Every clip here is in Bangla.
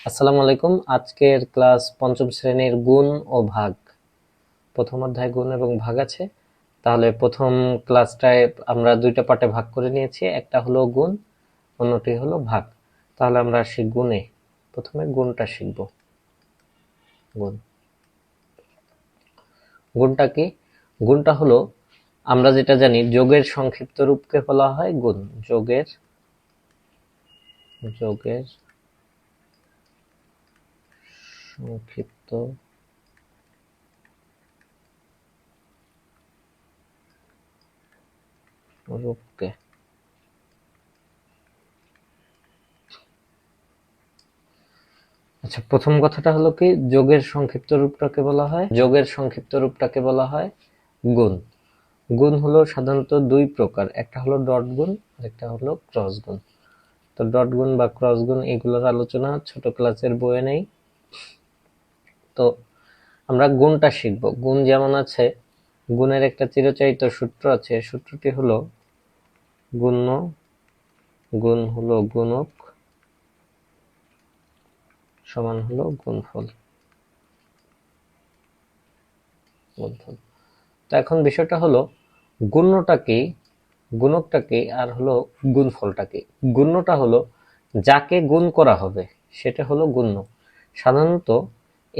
আসসালামু আলাইকুম। আজকের ক্লাস পঞ্চম শ্রেণীর গুণ ও ভাগ। প্রথম অধ্যায় গুণ এবং ভাগ আছে। তাহলে প্রথম ক্লাসটায় আমরা দুইটা পার্টে ভাগ করে নিয়েছি, একটা হলো গুণ, অন্যটি হলো ভাগ। তাহলে আমরা আসি গুণে। প্রথমে গুণটা শিখব। গুণ, গুণটা কি? গুণটা হলো, আমরা যেটা জানি, যোগের সংক্ষিপ্ত রূপকে বলা হয় গুণ। যোগের যোগের সংক্ষিপ্ত রূপকে আচ্ছা, প্রথম কথাটা হলো কি, যোগের সংক্ষিপ্ত রূপটাকে বলা হয় গুণ। গুণ হলো সাধারণত দুই প্রকার, একটা হলো ডট গুণ, একটা হলো ক্রস গুণ। তো ডট গুণ বা ক্রস গুণ এগুলোর আলোচনা ছোট ক্লাসের বইয়ে নেই। তো আমরা গুণটা শিখব। গুণ যেমন আছে, গুণের একটা চিরচরিত সূত্র আছে, সূত্রটি হলো গুণ্য গুণ হলো গুণক সমান হলো গুণফল। তো এখন বিষয়টা হলো, গুণ্যটা কি, গুণকটা কি, আর হলো গুণফলটা কি। গুণ্যটা হলো যাকে গুণ করা হবে সেটা হলো গুণ্য। সাধারণত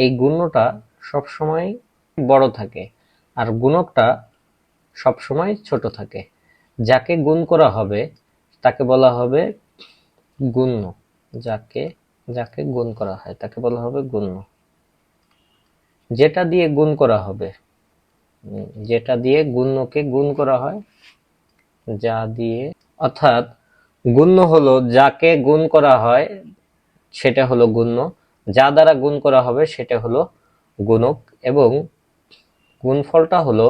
এই গুণ্যটা সবসময় বড় থাকে আর গুণকটা সবসময় ছোট থাকে। যাকে গুণ করা হবে তাকে বলা হবে গুণ্য। যাকে যাকে গুণ করা হয় তাকে বলা হবে গুণ্য। যেটা দিয়ে গুণ করা হবে, যেটা দিয়ে গুণ্যকে গুণ করা হয়, যা দিয়ে, অর্থাৎ গুণ্য হলো যাকে গুণ করা হয় সেটা হলো গুণ্য, যা দ্বারা গুণ করা হবে সেটা হলো গুণক, এবং গুণফলটা হলো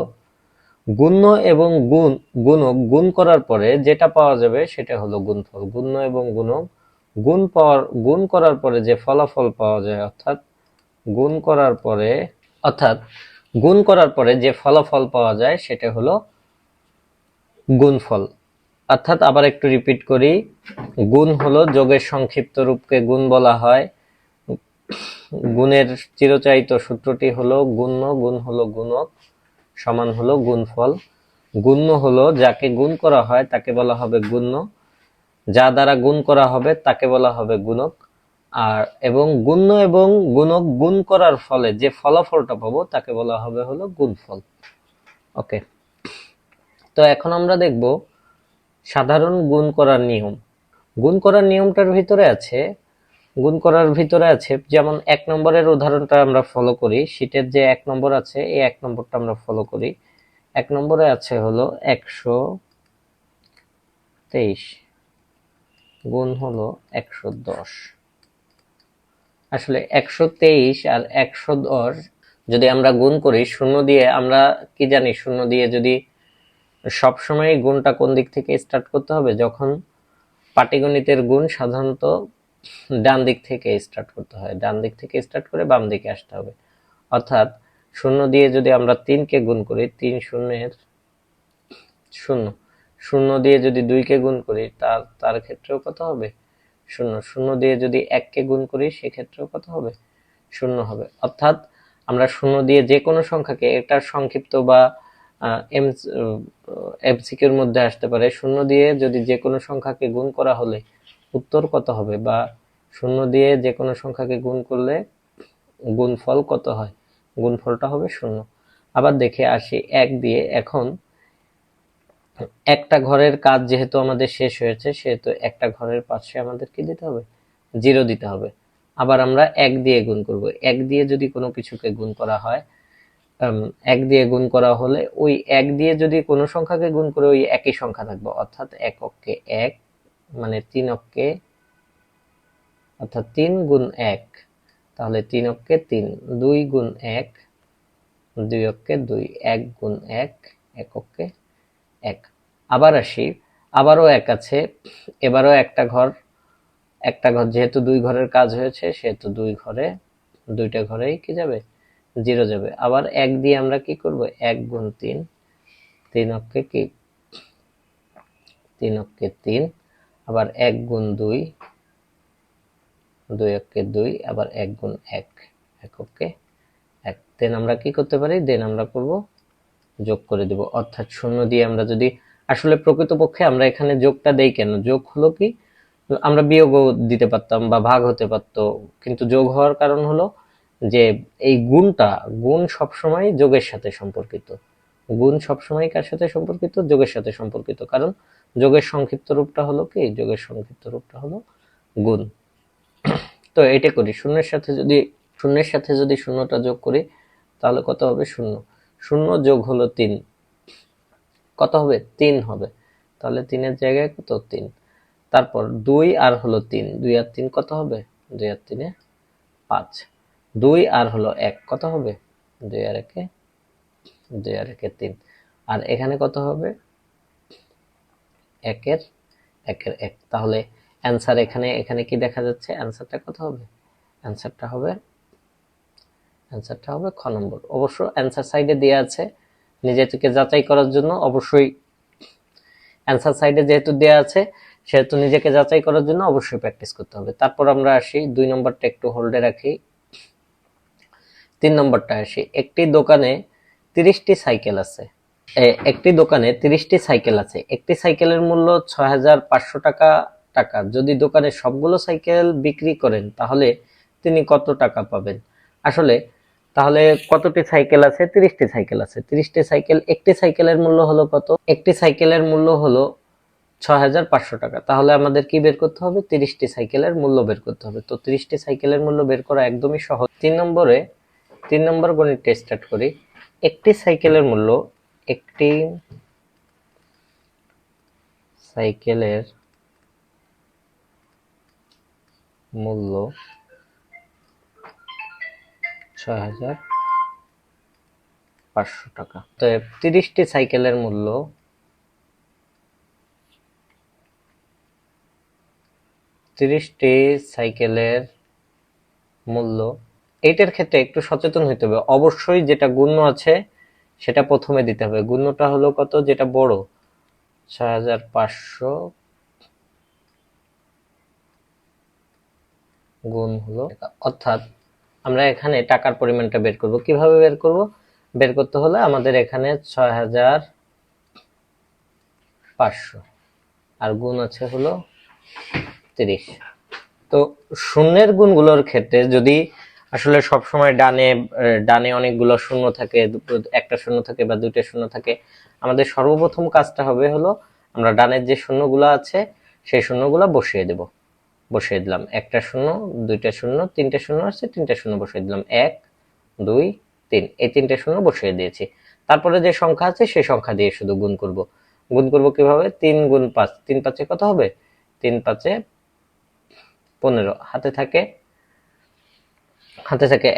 গুণ্য এবং গুণক গুণ করার পরে যেটা পাওয়া যাবে সেটা হলো গুণফল। গুণ্য এবং গুণক গুণ করার পরে যে ফলাফল পাওয়া যায়, গুণ করার পরে অর্থাৎ গুণ করার পরে যে ফলাফল পাওয়া যায় সেটা হলো গুণফল। অর্থাৎ আবার একটু রিপিট করি, গুণ হলো যোগের সংক্ষিপ্ত রূপকে গুণ বলা হয়। গুণের চিরচারিত সূত্রটি হলো গুণ্য গুণ হলো গুণক সমান হলো গুণফল। গুণ্য হলো যাকে গুণ করা হয় তাকে বলা হবে গুণ্য, যা দ্বারা গুণ করা হবে তাকে বলা হবে গুণক। আর এবং গুণ্য এবং গুণক গুণ করার ফলে যে ফলাফলটা পাবো তাকে বলা হবে হলো গুণফল। ওকে, তো এখন আমরা দেখব সাধারণ গুণ করার নিয়ম। গুণ করার নিয়মটার ভিতরে আছে, যেমন 1 নম্বরের উদাহরণটা আমরা ফলো করি। শীটের যে 1 নম্বর আছে এই 1 নম্বরটা আমরা ফলো করি। 1 নম্বরে আছে হলো 123 গুণ হলো 110। আসলে 123 আর 110 যদি আমরা গুণ করি শূন্য দিয়ে, আমরা কি জানি শূন্য দিয়ে যদি সবসময় গুণটা কোন দিক থেকে স্টার্ট করতে হবে, যখন পাটিগণিতের গুণ সাধারণত ডান দিক থেকে স্টার্ট করতে হয়, ডান দিক থেকে স্টার্ট করে বাম দিকে আসতে হবে। অর্থাৎ শূন্য দিয়ে যদি আমরা 3কে গুণ করি, 3 শূন্যের শূন্য, শূন্য দিয়ে যদি 2কে গুণ করি তার ক্ষেত্রেও কত হবে? শূন্য। শূন্য দিয়ে যদি 1কে গুণ করি সেক্ষেত্রেও কত হবে? শূন্য হবে। অর্থাৎ আমরা শূন্য দিয়ে যে কোনো সংখ্যাকে, এটা সংক্ষিপ্ত বা এমসিকিউর মধ্যে আসতে পারে, শূন্য দিয়ে যদি যে কোনো সংখ্যাকে গুণ করা হলে উত্তর কত হবে, বা শূন্য দিয়ে যে কোনো সংখ্যাকে গুণ করলে গুণফল কত হয়, গুণফলটা হবে শূন্য। আবার দেখে আসি 1 দিয়ে। এখন একটা ঘরের কাজ যেহেতু আমাদের শেষ হয়েছে, সেহেতু একটা ঘরের পাশে আমাদের কি দিতে হবে? 0 দিতে হবে। আবার আমরা 1 দিয়ে গুণ করব। 1 দিয়ে যদি কোনো কিছুকে গুণ করা হয়, 1 দিয়ে গুণ করা হলে ওই 1 দিয়ে যদি কোনো সংখ্যাকে গুণ করে ওই একই সংখ্যা থাকবে, অর্থাৎ এককে 1, মানে 3 অক্ষে, অর্থাৎ 3 গুণ 1, তাহলে 3 অক্ষে 3, 2 গুণ 1, 2 অক্ষে 2, 1 গুণ 1, 1 অক্ষে 1। আবার আসি, আবারও 1 আছে, এবারও একটা ঘর যেহেতু 2 ঘরের কাজ হয়েছে সেহেতু 2টা ঘরেই কি যাবে? 0 যাবে। আবার 1 দিয়ে আমরা কি করব? 1 গুণ 3, 3 অক্ষে কি? 3 অক্ষে 3। আবার 1 গুণ 2, 2 একে 2, আবার 1 গুণ 1, এককে 1। দেন আমরা কি করতে পারি, দেন আমরা করব যোগ করে দেব, অর্থাৎ শূন্য দিয়ে আমরা যদি, আসলে প্রকৃতপক্ষে আমরা এখানে যোগটা দেই কেন, যোগ হলো কি, আমরা বিয়োগও দিতে পারতাম বা ভাগ হতে পারতো, কিন্তু যোগ হওয়ার কারণ হলো যে এই গুণ সবসময় যোগের সাথে সম্পর্কিত। গুণ সবসময় কার সাথে সম্পর্কিত, যোগের সাথে সম্পর্কিত, কারণ যোগের সংক্ষিপ্ত রূপটা হলো কি, যোগের সংক্ষিপ্ত রূপটা হলো গুণ। তো এটা করি, শূন্যের সাথে যদি শূন্যটা যোগ করি তাহলে কত হবে, শূন্য। শূন্য যোগ হলো 3, কত হবে, 3 হবে। তাহলে 3-এর জায়গায় কত, 3। তারপর 2 আর হলো 3, 2 আর 3 কত হবে, 2 আর 3-এ 5। 2 আর হলো 1 কত হবে, 2 আর 1-এ 3। আর এখানে কত হবে, 1 এর 1। তাহলে অ্যান্সার এখানে কি দেখা যাচ্ছে, অ্যান্সারটা কত হবে, অ্যান্সারটা হবে খ নম্বর। অবশ্য অ্যান্সার সাইডে দেওয়া আছে, নিজে থেকে যাচাই করার জন্য অবশ্যই অ্যান্সার সাইডে যেহেতু দেওয়া আছে সেহেতু নিজেকে যাচাই করার জন্য অবশ্যই প্র্যাকটিস করতে হবে। তারপর আমরা আসি 2 নম্বরটা একটু হোল্ডে রাখি, 3 নম্বরটা আসি। একটি দোকানে 30টি সাইকেল আছে। একটি দোকানে 30টি সাইকেল আছে, একটি সাইকেলের মূল্য 6,500 টাকা। যদি দোকানে সবগুলো সাইকেল বিক্রি করেন তাহলে তিনি কত টাকা পাবেন। আসলে তাহলে কতটি সাইকেল আছে, 30টি সাইকেল আছে। 30টি সাইকেল, একটি সাইকেলের মূল্য হলো কত, একটি সাইকেলের মূল্য হলো 6,500 টাকা। তাহলে আমাদের কি বের করতে হবে, 30টি সাইকেলের মূল্য বের করতে হবে। তো 30টি সাইকেলের মূল্য বের করা একদমই সহজ। 3 নম্বর গণিতটা স্টার্ট করি। একটি সাইকেলের মূল্য, একটি সাইকেলের মূল্য 6,500 টাকা। তো 30টি সাইকেলের মূল্য, 30টি সাইকেলের মূল্য, এইটার ক্ষেত্রে একটু সচেতন হইতে হবে। অবশ্যই যেটা গুণ্য আছে সেটা প্রথমে দিতে হবে। গুণ্যটা হলো কত, যেটা বড়, 6,500 গুণ হলো, অর্থাৎ আমরা এখানে টাকার পরিমাণটা বের করব। কিভাবে বের করব, বের করতে হলে আমাদের এখানে 6,500 আর গুণ আছে হলো 30। তো শূন্যের গুণগুলোর ক্ষেত্রে যদি আসলে সবসময় ডানে অনেকগুলো শূন্য থাকে, একটা শূন্য থাকে বা দুইটা শূন্য থাকে, আমাদের সর্বপ্রথম কাজটা হবে হলো আমরা ডানের যে শূন্যগুলো আছে সেই শূন্যগুলো বসিয়ে দিলাম। একটা শূন্য, দুইটা শূন্য, তিনটা শূন্য আছে, তিনটা শূন্য বসিয়ে দিলাম, 1 2 3, এই তিনটা শূন্য বসিয়ে দিয়েছি। তারপরে যে সংখ্যা আছে সেই সংখ্যা দিয়ে শুধু গুণ করব কিভাবে, 3 গুণ 5, 3 5-এ কত হবে, 3 5-এ 15, হাতে থাকে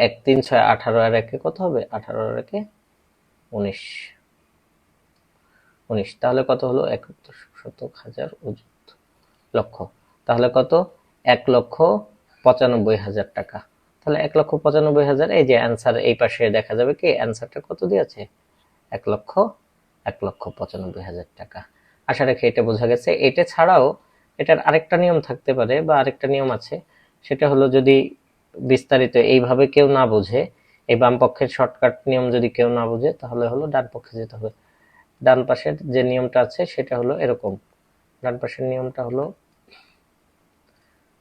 1, 3 6 18, আর 1-এ কত হবে, 18 আর 1-এ 19। তাহলে কত হলো, 1 শতক হাজার অযুত লক্ষ। তাহলে কত, 1,95,000 টাকা। তাহলে 1,95,000, এই যে অ্যান্সার এই পাশে দেখা যাবে কি অ্যান্সারটা কত দিয়েছে, 1,95,000 টাকা। আশা রাখি এটা বোঝা গেছে। এটা ছাড়াও এটার আরেকটা নিয়ম থাকতে পারে বা আরেকটা নিয়ম আছে, সেটা হলো যদি বিস্তারিত এইভাবে কেউ না বোঝে, এই বাম পক্ষের শর্টকাট নিয়ম যদি কেউ না বোঝে, তাহলে হলো ডান পক্ষে যেতে হবে। ডান পাশের যে নিয়মটা আছে সেটা হলো এরকম, ডান পাশের নিয়মটা হলো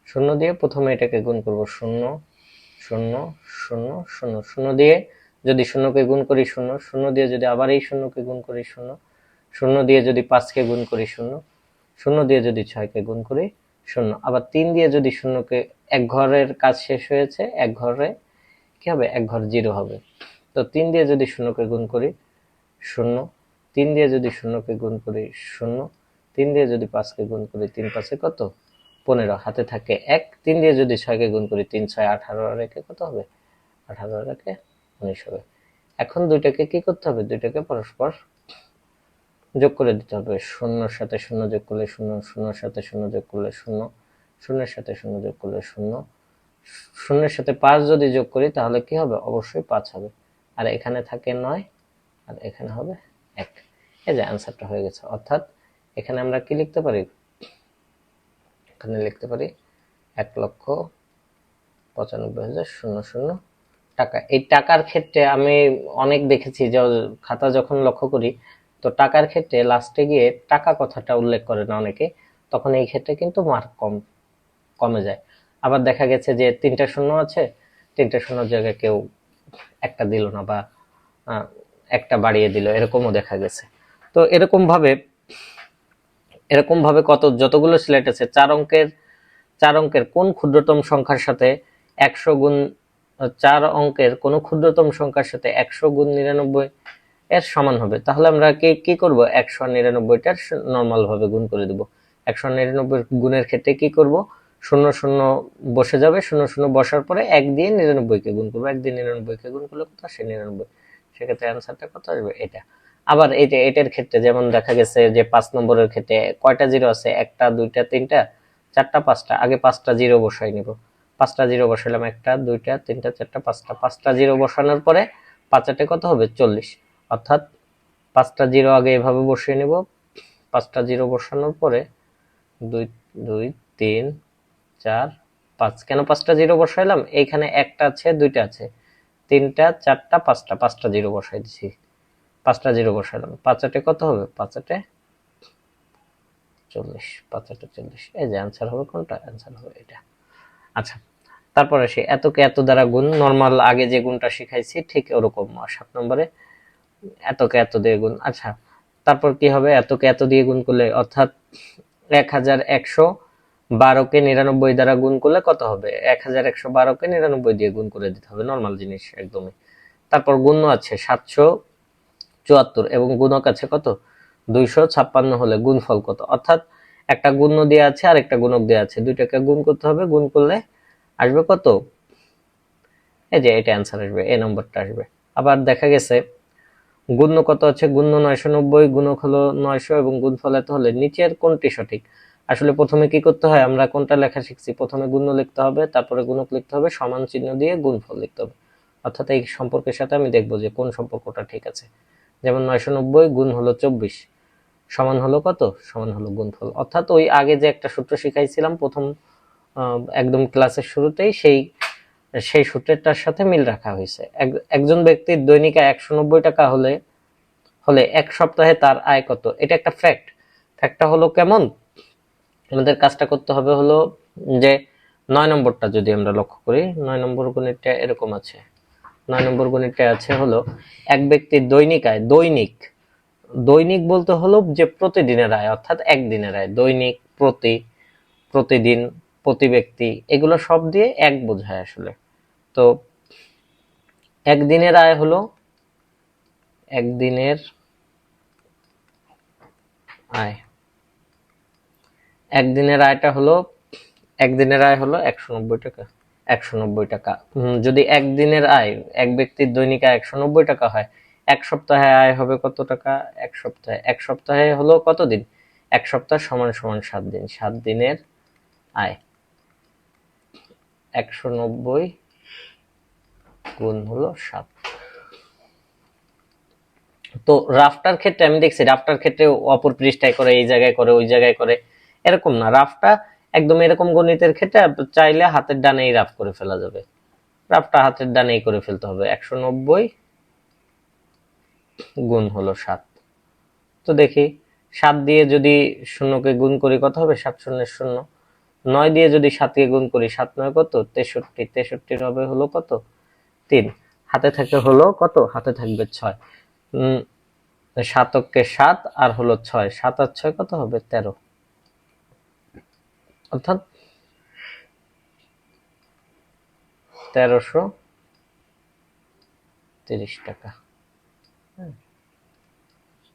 শূন্য দিয়ে প্রথমে এটাকে গুণ করব, 0 0 0 0, 0 দিয়ে যদি শূন্যকে গুণ করি 0, 0 দিয়ে যদি আবার এই শূন্যকে গুণ করি 0, 0 দিয়ে যদি 5-কে গুণ করি 0, 0 দিয়ে যদি 6-কে গুণ করি 0, আবার 3 দিয়ে যদি শূন্যকে, এক ঘরের কাজ শেষ হয়েছে, এক ঘরে কি হবে, এক ঘর 0 হবে। তো 3 দিয়ে যদি শূন্যকে গুণ করি 0, 3 দিয়ে যদি শূন্যকে গুণ করি 0, 3 দিয়ে যদি 5-কে গুণ করি, 3 5-এ কত, 15, হাতে থাকে 1, 3 দিয়ে যদি 6-কে গুণ করি, 3 6 18, আর 1-এ কত হবে, 18 আর 1-এ 19 হবে। এখন দুইটাকে কি করতে হবে, দুইটাকে পরস্পর যোগ করে দিতে হবে। 0-র সাথে 0 যোগ করলে 0, 0-র সাথে 0 যোগ করলে 0, 0-এর সাথে 0 যোগ করলে 0, 0-এর সাথে 5 যদি যোগ করি তাহলে কি হবে, অবশ্যই 5 হবে। আর এখানে থাকে 9, আর এখানে হবে 1। এই যে অ্যান্সারটা হয়ে গেছে। অর্থাৎ এখানে আমরা কি লিখতে পারি, এখানে লিখতে পারি 1,95,000 95,000 টাকা। এই টাকার ক্ষেত্রে আমি অনেক দেখেছি যে খাতা যখন লক্ষ্য করি, তো টাকার ক্ষেত্রে লাস্টে গিয়ে টাকা কথাটা উল্লেখ করে না অনেকে, তখন এই ক্ষেত্রে কিন্তু মার্ক কমে যায়। আবার দেখা গেছে যে 3টা শূন্য আছে, 3টা শূন্যর জায়গায় কেউ একটা দিল না, বা একটা বাড়িয়ে দিল, এরকমও দেখা গেছে। তো এরকম ভাবে যতগুলো সিলেট আছে, 4 অঙ্কের কোন ক্ষুদ্রতম সংখ্যার সাথে 100 গুণ 4 অঙ্কের কোন ক্ষুদ্রতম সংখ্যার সাথে 100 গুণ 99 এর সমান হবে, তাহলে আমরা কি করব, 199টার নরমাল ভাবে গুণ করে দেব। 199 গুণের ক্ষেত্রে কি করব, 00 বসে যাবে, 00 বসার পরে 1 দিয়ে 99কে গুণ করব, 1 দিয়ে 99কে গুণ করলে কত আসে, 99। সেক্ষেত্রে অ্যান্সারটা কত আসবে, এটা। আবার এটার ক্ষেত্রে যেমন দেখা গেছে যে 5 নম্বরের ক্ষেত্রে কয়টা জিরো আছে, 1টা 2টা 3টা 4টা 5টা, আগে 5টা জিরো বসাই নিব। 5টা জিরো বসালাম, 1টা 2টা 3টা 4টা 5টা, 5টা জিরো বসানোর পরে 5 কত হবে, 40। অর্থাৎ 5টা জিরো আগে এভাবে বসিয়ে নিব, 5টা জিরো বসানোর পরে 2 2 3 4 5। কেন 5টা জিরো বসাইলাম, এইখানে 1টা আছে 2টা আছে, 3টা 4টা 5টা, 5টা জিরো বসাই দিছি, 5টা জিরো বসালাম, 5 কত হবে, 5 40, 5 40। এই যে অ্যান্সার হবে কোনটা, অ্যান্সার হবে এটা। আচ্ছা, তারপরে সে এতকে এত দ্বারা গুণ, নরমাল আগে যে গুণটা শিখাইছি ঠিক ওরকম 7 নম্বরে এতকে এত দিয়ে গুণ। আচ্ছা, তারপর কি হবে, এতকে এত দিয়ে গুণ করলে, অর্থাৎ 1112কে 99 দ্বারা গুণ করলে কত হবে, 1112কে 99 দিয়ে গুণ করে দিতে হবে, নরমাল জিনিস একদমই। তারপর গুণ্য আছে 774 এবং গুণক আছে কত, 256 হলে গুণফল কত, অর্থাৎ একটা গুণ্য দেওয়া আছে আর একটা গুণক দেওয়া আছে, দুইটাকে গুণ করতে হবে, গুণ করলে আসবে কত, এই যে এটা অ্যান্সার আসবে, এই নম্বরটা আসবে। আবার দেখা গেছে গুণ্য কত আছে, গুণ্য 990, গুণক হলো 900 এবং গুণফল এত হলে নিচের কোনটি সঠিক। আসলে প্রথমে কি করতে হয়, আমরা কোনটা লেখা শিখছি, প্রথমে গুণ্য লিখতে হবে, তারপরে গুণক লিখতে হবে, সমান চিহ্ন দিয়ে গুণফল লিখতে হবে। অর্থাৎ এই সম্পর্কের সাথে আমি দেখবো যে কোন সম্পর্কটা ঠিক আছে। যেমন 990 গুণ হলো 24 সমান হলো কত, সমান হলো গুণফল। অর্থাৎ ওই আগে যে একটা সূত্র শিখাইছিলাম প্রথম একদম ক্লাসের শুরুতেই, সেই সূত্রটার সাথে মিল রাখা হয়েছে। একজন ব্যক্তির দৈনিক আয় 190 টাকা হলে এক সপ্তাহে তার আয় কত, এটা একটা ফ্যাক্ট। ফ্যাক্টটা হলো কেমন, আমাদের কাজটা করতে হবে হলো যে 9 নম্বরটা যদি আমরা লক্ষ্য করি, 9 নম্বর গণিতটা এরকম আছে। 9 নম্বর গণিতটা আছে হলো এক ব্যক্তির দৈনিক আয়, দৈনিক বলতে হলো যে প্রতিদিনের আয়, অর্থাৎ একদিনের আয়। দৈনিক, প্রতিদিন, প্রতি ব্যক্তি, এগুলো সব দিয়ে এক বোঝায় আসলে। তো একদিনের আয় হলো, একদিনের আয়টা হলো, একদিনের আয় হলো 190 টাকা। 190 টাকা। যদি একদিনের আয়, এক ব্যক্তির দৈনিক আয় 190 টাকা হয়, এক সপ্তাহে আয় হবে কত টাকা, এক সপ্তাহে হলো কত দিন, এক সপ্তাহ সমান সমান 7 দিন, 7 দিনের আয় 190 গুণ হলো 7। তো রাফটার ক্ষেত্রে আমি দেখছি, রাফটার ক্ষেত্রে অপর পৃষ্ঠায় করে, এই জায়গায় করে, ওই জায়গায় করে, এরকম না। রাফটা একদম এরকম গণিতের ক্ষেত্রে চাইলে হাতের ডানেই রাফ করে ফেলা যাবে, রাফটা হাতের ডানেই করে ফেলতে হবে। 190 গুণ হলো 7। তো দেখি 7 দিয়ে যদি শূন্যকে গুণ করি কত হবে, 7 শূন্যের 0। 9 দিয়ে যদি 7কে গুণ করি, 7 9 কত, 63। 63 হবে হলো কত, 3। হাতে থাকে হলো কত, হাতে থাকবে 6। 7 7 আর হলো 6, 7 আর 6 কত হবে, 13। অর্থাৎ 1330 টাকা,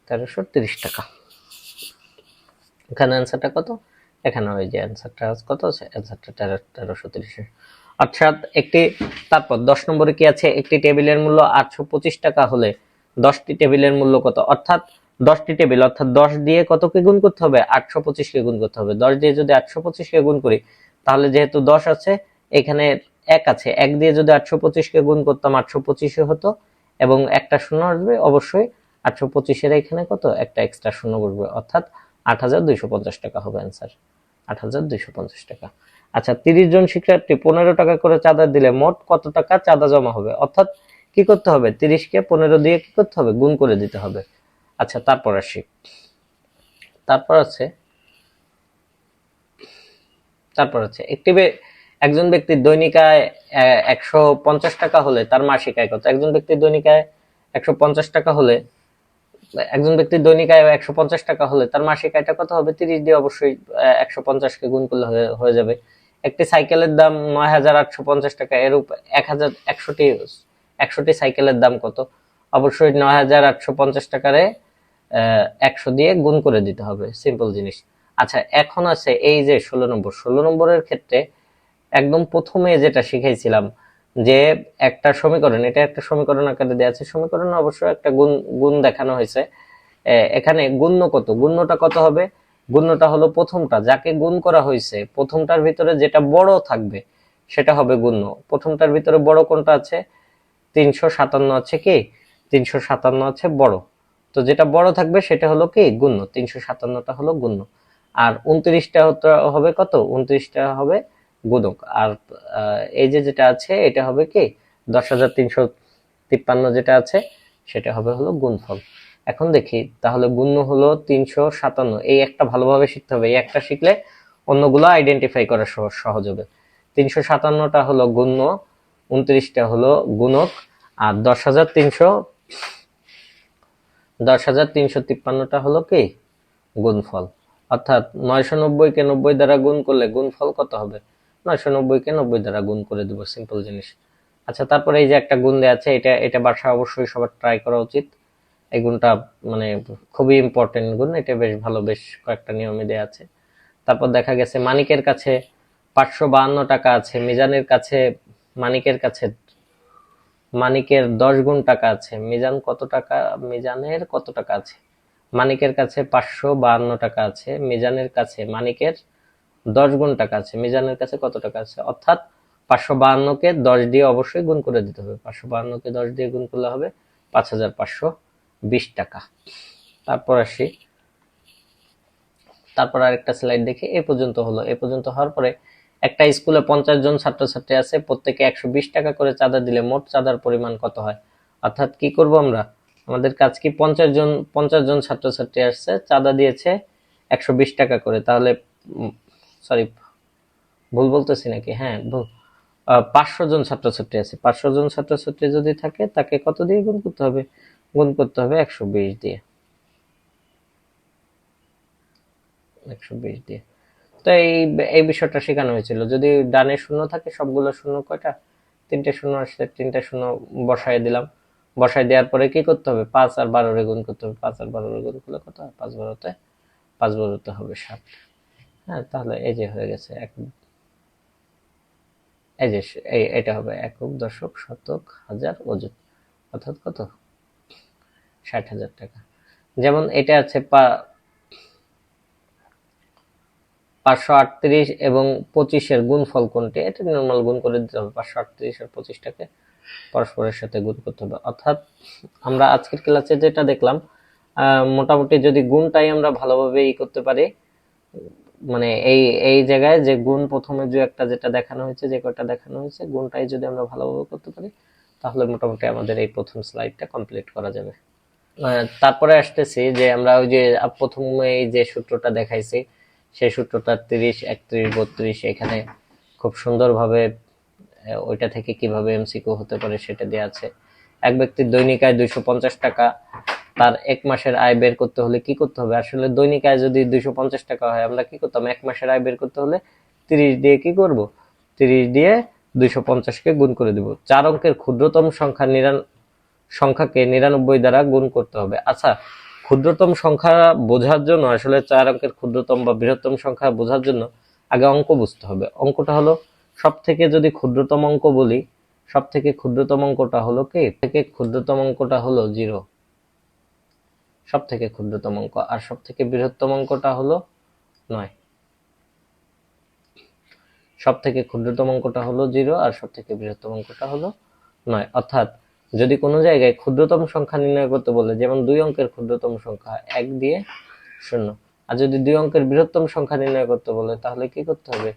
1330 টাকা। এখানে অ্যান্সারটা কত, এখানে ওই যে অ্যান্সারটা কত আছে, অ্যান্সারটা 1330। অর্থাৎ তারপর 10 নম্বরে কি আছে, একটি টেবিলের মূল্য 825 টাকা হলে 10টি টেবিলের মূল্য কত। অর্থাৎ 10টি টেবিল, অর্থাৎ 10 দিয়ে কতকে গুণ করতে হবে, 825কে গুণ করতে হবে। 10 দিয়ে যদি 825কে গুণ করি, তাহলে যেহেতু 10 আছে, এখানে 1 আছে, 1 দিয়ে যদি 825কে গুণ করতাম 825 হতো, এবং একটা শূন্য আসবে অবশ্যই। 825 এখানে কত, একটা এক্সট্রা শূন্য বসবে, অর্থাৎ 8250 টাকা হবে অ্যান্সার, 8250 টাকা। আচ্ছা, 30 জন শিক্ষার্থী 15 টাকা করে চাঁদা দিলে মোট কত টাকা চাঁদা জমা হবে? অর্থাৎ কি করতে হবে, 30-কে 15 দিয়ে কি করতে হবে, গুণ করে দিতে হবে। আচ্ছা, তারপর আসি, তারপর আছে একজন ব্যক্তির দৈনিক আয় 150 টাকা হলে তার মাসিক আয় কত? একজন ব্যক্তির দৈনিক আয় 150 টাকা হলে তার মাসিক আয়টা কত হবে? 30 দিয়ে অবশ্যই 150-কে গুণ করলে হয়ে যাবে। একটি সাইকেলের দাম 9,850 টাকা, এর উপর 1,100টি সাইকেলের দাম কত? অবশ্যই 9,850 টাকারে 100 দিয়ে গুণ করে দিতে হবে, সিম্পল জিনিস। আচ্ছা, এখন আছে এই যে 16 নম্বরের ক্ষেত্রে একদম প্রথমে যেটা শিখাইছিলাম যে একটা সমীকরণ, এটা একটা সমীকরণ আকারে দেওয়া আছে, সমীকরণ অবশ্যই একটা গুণ দেখানো হয়েছে। এখানে গুণ্যটা কত হবে? গুণ্যটা হলো প্রথমটা, যাকে গুণ করা হয়েছে প্রথমটার ভিতরে যেটা বড় থাকবে সেটা হবে গুণ্য। প্রথমটার ভিতরে বড় কোনটা আছে? 357 আছে কি? 357 আছে বড়, তো যেটা বড় থাকবে সেটা হলো কি? গুণ্য। 357টা হলো গুণ্য। আর 29টা হবে কত? 29টা হবে গুণক। আর এই যে যেটা আছে এটা হবে কি? 10,353 যেটা আছে সেটা হবে হলো গুণফল। এখন দেখি তাহলে গুণ্য হলো 357, এই একটা ভালোভাবে শিখতে হবে, এই একটা শিখলে অন্যগুলো আইডেন্টিফাই করা সহজ হবে। 357টা হলো গুণ্য, 29টা হলো গুণক, আর 10,353টা হলো কি? গুণফল। অর্থাৎ 990-কে 90 দ্বারা গুণ করলে গুণফল কত হবে? 990-কে 90 দ্বারা গুণ করে দেব, সিম্পল জিনিস। আচ্ছা, তারপরে এই যে একটা গুণ দেওয়া আছে, এটা বাসায় অবশ্যই সবার ট্রাই করা উচিত। এই গুণটা মানে খুবই ইম্পর্টেন্ট গুণ, এটা বেশ ভালো, বেশ কয়েকটা নিয়মে দেওয়া আছে। তারপর দেখা গেছে মানিকের কাছে 552 টাকা আছে, মানিকের কাছে মানিকের 10 গুণ টাকা আছে, মিজানের কত টাকা আছে? মানিকের কাছে 552 টাকা আছে, মিজানের কাছে মানিকের 10 গুণ টাকা আছে, মিজানের কাছে কত টাকা আছে? অর্থাৎ 552-কে 10 দিয়ে অবশ্যই গুণ করে দিতে হবে। 552-কে 10 দিয়ে গুণ করলে হবে 5,520 টাকা। তারপর আরেকটা স্লাইড দেখি। এই পর্যন্ত হওয়ার পরে একটা স্কুলে 50 জন ছাত্রছাত্রী আছে, প্রত্যেকে 120 টাকা করে চাঁদা দিলে মোট চাঁদার পরিমাণ কত হয়? অর্থাৎ কি করব আমরা, আমাদের কাজ কি, 50 জন ছাত্রছাত্রী আসছে, চাঁদা দিয়েছে 120 টাকা করে, তাহলে সরি ভুল বলতেছি নাকি? হ্যাঁ ভুল, 500 জন ছাত্রছাত্রী আছে, 500 জন ছাত্রছাত্রী যদি থাকে তাকে কত দিয়ে গুণ করতে হবে? গুণ করতে হবে 120 দিয়ে। তো এই বিষয়টা শেখানো হয়েছিল। যদি ডানে শূন্য থাকে, সবগুলো শূন্য কয়টা? 3টে শূন্য আসছে, 3টে শূন্য বসায় দিলাম। বসায় দেওয়ার পরে কি করতে হবে? 5 আর 12 গুণ করতে হবে। 5 আর 12 গুণ করলে কত হয়? 5 12 হবে 7। হ্যাঁ, তাহলে এই যে হয়ে গেছে এই যে এটা হবে একক, দশক, শতক, হাজার, অযুত, অর্থাৎ কত? 60,000 টাকা। যেমন এটা আছে 538 এবং 25-এর গুণফল কোনটি? এটা নরমাল গুণ করে দিতে হবে। 538 আর 25টাকে পরস্পরের সাথে গুণ করতে হবে। অর্থাৎ আমরা আজকের ক্লাসে যেটা দেখলাম, মোটামুটি যদি গুণটাই আমরা ভালোভাবে করতে পারি, মানে এই জায়গায় যে গুণ প্রথমে যে একটা যেটা দেখানো হয়েছে, যে কয়টা দেখানো হয়েছে, গুণটাই যদি আমরা ভালোভাবে করতে পারি তাহলে মোটামুটি আমাদের এই প্রথম স্লাইডটা কমপ্লিট করা যাবে। তারপরে আসতেছি যে আমরা ওই যে প্রথমে এই যে সূত্রটা দেখাইছি, সেই সূত্রটা 30, 31, 32 এখানে খুব সুন্দরভাবে ওইটা থেকে কিভাবে এমসিকিউ হতে পারে সেটা দেওয়া আছে। এক ব্যক্তির দৈনিক আয় 250 টাকা, তার এক মাসের আয় বের করতে হলে কি করতে হবে? আসলে দৈনিক আয় যদি 250 টাকা হয়, আমরা কি করতাম? এক মাসের আয় বের করতে হলে 30 দিয়ে কি করব? 30 দিয়ে 250-কে গুণ করে দিব। 4 অঙ্কের ক্ষুদ্রতম সংখ্যাকে 99 দ্বারা গুণ করতে হবে। আচ্ছা, ক্ষুদ্রতম সংখ্যা বোঝার জন্য, আসলে 4 অঙ্কের ক্ষুদ্রতম বা বৃহত্তম সংখ্যা বোঝার জন্য আগে অঙ্ক বুঝতে হবে। অঙ্কটা হলো, সব থেকে যদি ক্ষুদ্রতম অঙ্ক বলি, সব থেকে ক্ষুদ্রতম অঙ্কটা হলো কি? ক্ষুদ্রতম অঙ্কটা হলো 0, সব থেকে ক্ষুদ্রতম অঙ্ক। আর সব থেকে বৃহত্তম অঙ্কটা হলো 9। সব থেকে ক্ষুদ্রতম অঙ্কটা হলো 0 আর সব থেকে বৃহত্তম অঙ্কটা হলো 9। অর্থাৎ যদি কোনো জায়গায় ক্ষুদ্রতম সংখ্যা নির্ণয় করতে বলে, যেমন 2 অঙ্কের ক্ষুদ্রতম সংখ্যা 1 দিয়ে 0, আর যদি 2 অঙ্কের বৃহত্তম সংখ্যা নির্ণয় করতে বলে তাহলে কি করতে হবে?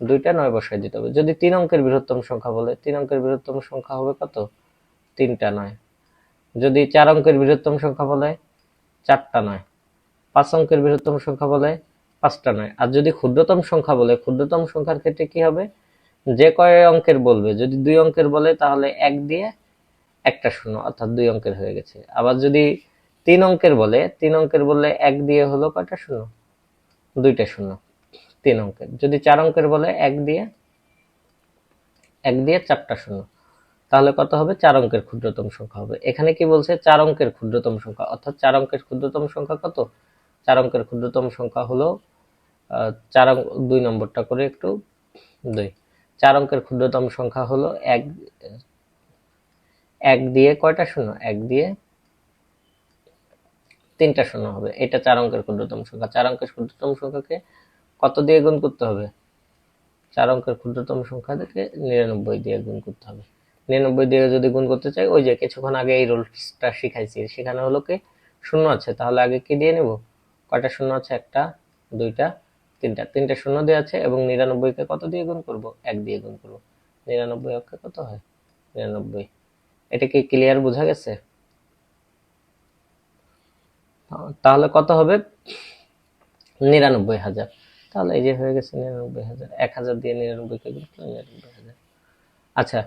দুইটা 9 বসায় দিতে হবে। যদি 3 অঙ্কের বৃহত্তম সংখ্যা বলে, 3 অঙ্কের বৃহত্তম সংখ্যা হবে কত? 3টা 9। যদি 4 অঙ্কের বৃহত্তম সংখ্যা বলে, 4টা 9। 5 অঙ্কের বৃহত্তম সংখ্যা বলে, 5টা 9। আর যদি ক্ষুদ্রতম সংখ্যা বলে, ক্ষুদ্রতম সংখ্যার ক্ষেত্রে কি হবে? যে কয় অঙ্কের বলবে, যদি 2 অঙ্কের বলে তাহলে 1 দিয়ে একটা শূন্য, অর্থাৎ 2 অঙ্কের হয়ে গেছে। আবার যদি 3 অঙ্কের বলে, 3 অঙ্কের বললে 1 দিয়ে হলো কয়টা শূন্য? 2টা শূন্য 3 অঙ্কের। যদি 4 অঙ্কের বলে 1 দিয়ে 4টা শূন্য, তাহলে কত হবে? 4 অঙ্কের ক্ষুদ্রতম সংখ্যা হবে। এখানে কি বলছে? 4 অঙ্কের ক্ষুদ্রতম সংখ্যা, অর্থাৎ 4 অঙ্কের ক্ষুদ্রতম সংখ্যা কত? 4 অঙ্কের ক্ষুদ্রতম সংখ্যা হলো 4 অঙ্ক, 2 নম্বরটা করে একটু 2। 4 অঙ্কের ক্ষুদ্রতম সংখ্যা হলো 1 দিয়ে কয়টা শূন্য? 1 দিয়ে 3টা শূন্য হবে। এটা 4 অঙ্কের ক্ষুদ্রতম সংখ্যা। 4 অঙ্কের ক্ষুদ্রতম সংখ্যাকে কত দিয়ে গুণ করতে হবে? 4 অঙ্কের ক্ষুদ্রতম সংখ্যাকে 99 দিয়ে গুণ করতে হবে। 99 দিয়ে যদি গুণ করতে চাই, ওই যে কিছুক্ষণ আগে এই রুলসটা শিখাইছি, সেখানে হলো কি শূন্য আছে, তাহলে আগে কি দিয়ে নেব? কয়টা শূন্য আছে? একটা, দুইটা, তিনটা শূন্য দিয়ে আছে, এবং 99কে কত দিয়ে গুণ করব? 1 দিয়ে গুণ করব। 99 অক্ষে কত হয়? 99। এটা কি ক্লিয়ার, বোঝা গেছে? তাহলে কত হবে? 99,000। তাহলে এই যে হয়ে গেছে 99,000। 1,000 দিয়ে 99কে গুণ করলে 99,000। আচ্ছা,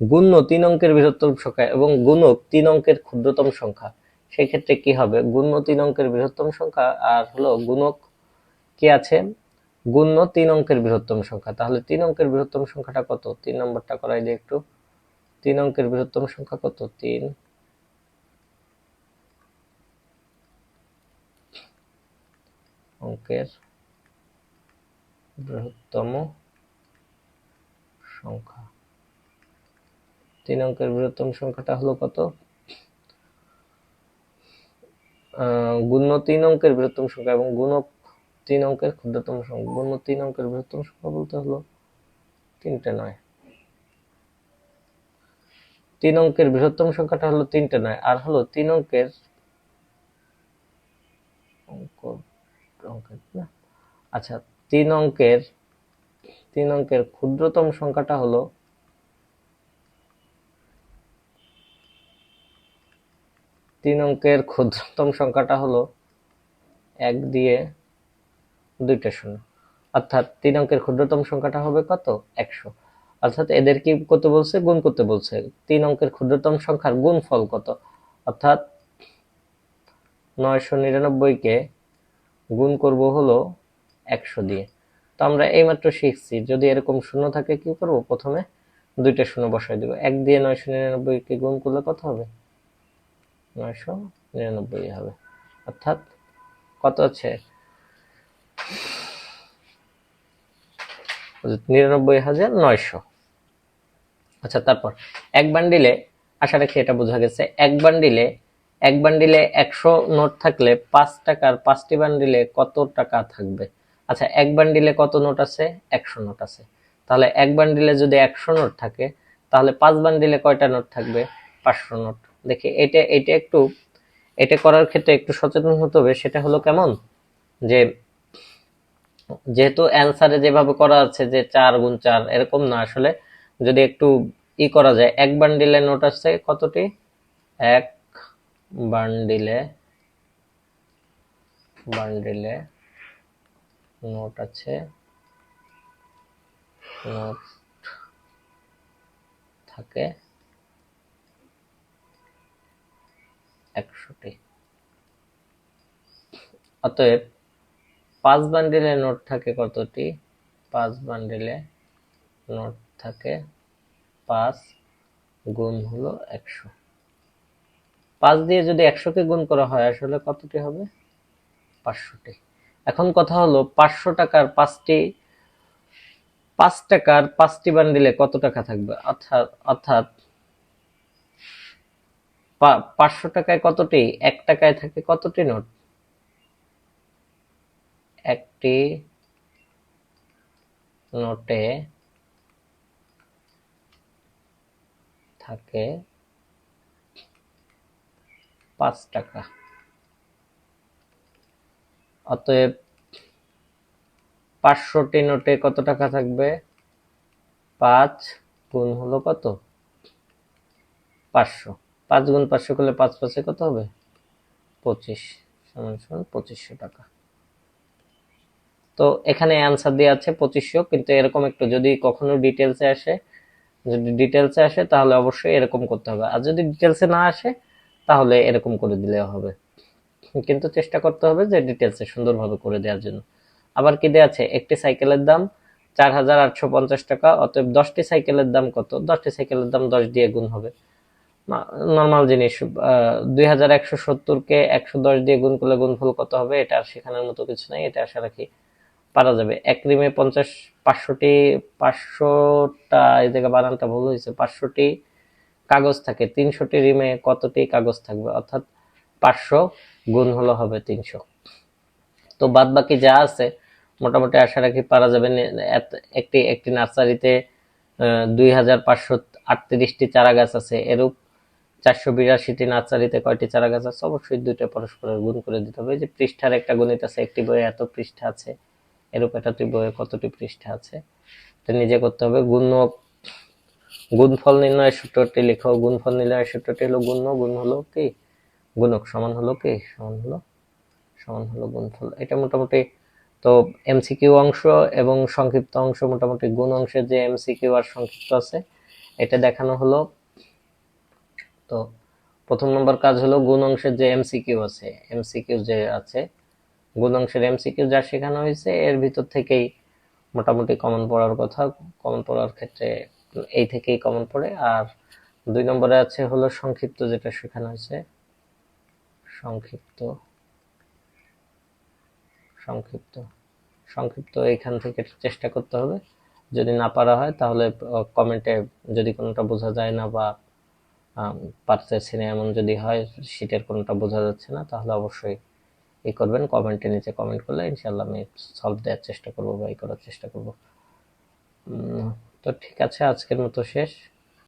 গুণ্য 3 অঙ্কের বৃহত্তম সংখ্যা এবং গুণক 3 অঙ্কের ক্ষুদ্রতম সংখ্যা, সেই ক্ষেত্রে কি হবে? গুণ্য 3 অঙ্কের বৃহত্তম সংখ্যা আর হলো গুণক কি আছে? গুণ্য 3 অঙ্কের বৃহত্তম সংখ্যা। তাহলে 3 অঙ্কের বৃহত্তম সংখ্যাটা কত? 3 নম্বরটা করাই দিই একটু। 3 অঙ্কের বৃহত্তম সংখ্যা কত? 3 অঙ্কের বৃহত্তম সংখ্যা। 3 অঙ্কের বৃহত্তম সংখ্যাটা হলো কত? গুণ্য 3 অঙ্কের বৃহত্তম সংখ্যা এবং গুণক 3 অঙ্কের ক্ষুদ্রতম সংখ্যা। গুণ্য 3 অঙ্কের বৃহত্তম সংখ্যা বলতে হলো 3টে 9। 3 অঙ্কের বৃহত্তম সংখ্যাটা হলো 3টে 9, আর হলো 3 অঙ্কের না, আচ্ছা, 3 অঙ্কের ক্ষুদ্রতম সংখ্যাটা হলো 3 অঙ্কের ক্ষুদ্রতম সংখ্যাটা হলো 1 দিয়ে 2টা শূন্য, অর্থাৎ 3 অঙ্কের ক্ষুদ্রতম সংখ্যাটা হবে কত? 100। অর্থাৎ এদের কি করতে বলছে? গুণ করতে বলছে। 3 অঙ্কের ক্ষুদ্রতম সংখ্যার গুণফল কত? অর্থাৎ 999কে গুণ করব হলো 100 দিয়ে। তো আমরা এইমাত্র শিখছি, যদি এরকম শূন্য থাকে কি করব? প্রথমে 2টা শূন্য বসাই দেব। 1 দিয়ে 999কে গুণ করলে কত হবে? 999 হবে। অর্থাৎ কত আছে? 99,900। আচ্ছা, তারপর এক বান্ডিলে, আশা রাখি এটা বোঝা গেছে, এক বান্ডিলে 100 নোট থাকলে 5 টাকার 5টি বান্ডিলে কত টাকা থাকবে? আচ্ছা, এক বান্ডিলে কত নোট আছে? 100 নোট আছে। তাহলে এক বান্ডিলে যদি 100 নোট থাকে, তাহলে 5 বান্ডিলে কয়টা নোট থাকবে? 500 নোট। দেখি, এটা করার ক্ষেত্রে একটু সচেতন হতে হবে। সেটা হলো কেমন, যে যেহেতু অ্যান্সারে যেভাবে করা আছে যে 4 গুণ 4, এরকম না আসলে। যদি একটু করা যায়, এক বান্ডিলে নোট আছে কতটি? এক বান্ডিলে নোট আছে, নোট থাকে 100টি। অতএব 5 বান্ডিলে নোট থাকে কতটি? 5 বান্ডিলে নোট থাকে 5 গুণ হলো 100। 5 দিয়ে যদি 100কে গুণ করা হয়, আসলে কতটি হবে? 500টি। এখন কথা হলো 500 টাকার 5টি বান্ডিলে কত টাকা থাকবে? অর্থাৎ 500 টাকায় কতটি? 1 টাকায় থাকে কতটি নোট? একটি নোটে থাকে 5 টাকা। অতএব 500টি নোটে কত টাকা থাকবে? 5 গুণ হলো কত? 500। 5 গুণ 500 করলে 5 5 কত হবে? 25 সমান সমান 2500 টাকা। তো এখানে অ্যান্সার দেওয়া আছে 2500, কিন্তু এরকম একটু যদি কখনো ডিটেলসে আসে, যদি ডিটেলসে আসে তাহলে অবশ্যই এরকম করতে হবে, আর যদি ডিটেলসে না আসে তাহলে এরকম করে দিলেও হবে, কিন্তু চেষ্টা করতে হবে যে ডিটেলসে সুন্দরভাবে করে দেওয়ার জন্য। আবার কি দেওয়া আছে? একটি সাইকেলের দাম 4850 টাকা, অতএব 10টি সাইকেলের দাম কত? 10টি সাইকেলের দাম 10 দিয়ে গুণ হবে। নর্মাল জিনিস। 2170-কে 110 দিয়ে গুণ করলে গুণফল কত হবে? এটা আর শেখানোর মতো কিছু নাই, এটা আশা রাখি পারা যাবে। এক রিমে 500টি, 500টা, এই জায়গায় বানানটা ভুল হয়েছে, 500টি কাগজ থাকে, 300টি রিমে কতটি কাগজ থাকবে? অর্থাৎ 500 গুণ হলো হবে 300। তো বাদ বাকি যা আছে মোটামুটি আশা রাখি পারা যাবে। একটি একটি নার্সারিতে 2538টি চারা গাছ আছে, এরূপ 482টি নার্সারিতে কয়টি চারা গাছ আছে? অবশ্যই দুইটা পরস্পরের গুণ করে দিতে হবে। যে পৃষ্ঠার একটা গণিত আছে, একটি বইয়ে এত পৃষ্ঠা আছে, এরূপ এতটি বইয়ে কতটি পৃষ্ঠা আছে, এটা নিজে করতে হবে। গুণফল নির্ণয়ের সূত্রটি লিখো। গুণফল নির্ণয়ের সূত্রটি হলো গুণ্য, গুণ হলো কি গুণক, সমান হলো কি সমান হলো গুণফল। এটা মোটামুটি তো এমসিকিউ অংশ এবং সংক্ষিপ্ত অংশ, মোটামুটি গুণ অংশের যে এমসিকিউ আর সংক্ষিপ্ত আছে এটা দেখানো হলো। তো প্রথম নম্বর কাজ হলো গুণ অংশের যে এমসিকিউ আছে, এমসিকিউ যে আছে গুণ অংশের এমসিকিউ যা শেখানো হয়েছে এর ভিতর থেকেই মোটামুটি কমন পড়ার কথা। কমন পড়ার ক্ষেত্রে এই থেকেই কমন পড়ে। আর 2 নম্বরে আছে হলো সংক্ষিপ্ত, যেটা শেখানো হয়েছে সংক্ষিপ্ত সংক্ষিপ্ত সংক্ষিপ্ত এখান থেকে চেষ্টা করতে হবে। যদি না পারা হয় তাহলে কমেন্টে, যদি কোনোটা বোঝা যায় না বা পারতেছি না এমন যদি হয়, শীটের কোনোটা বোঝা যাচ্ছে না, তাহলে অবশ্যই এই করবেন, কমেন্টের নিচে কমেন্ট করলে ইনশাল্লাহ আমি সলভ দেওয়ার চেষ্টা করবো বা এই করার চেষ্টা করবো। তো ঠিক আছে, আজকের মতো শেষ।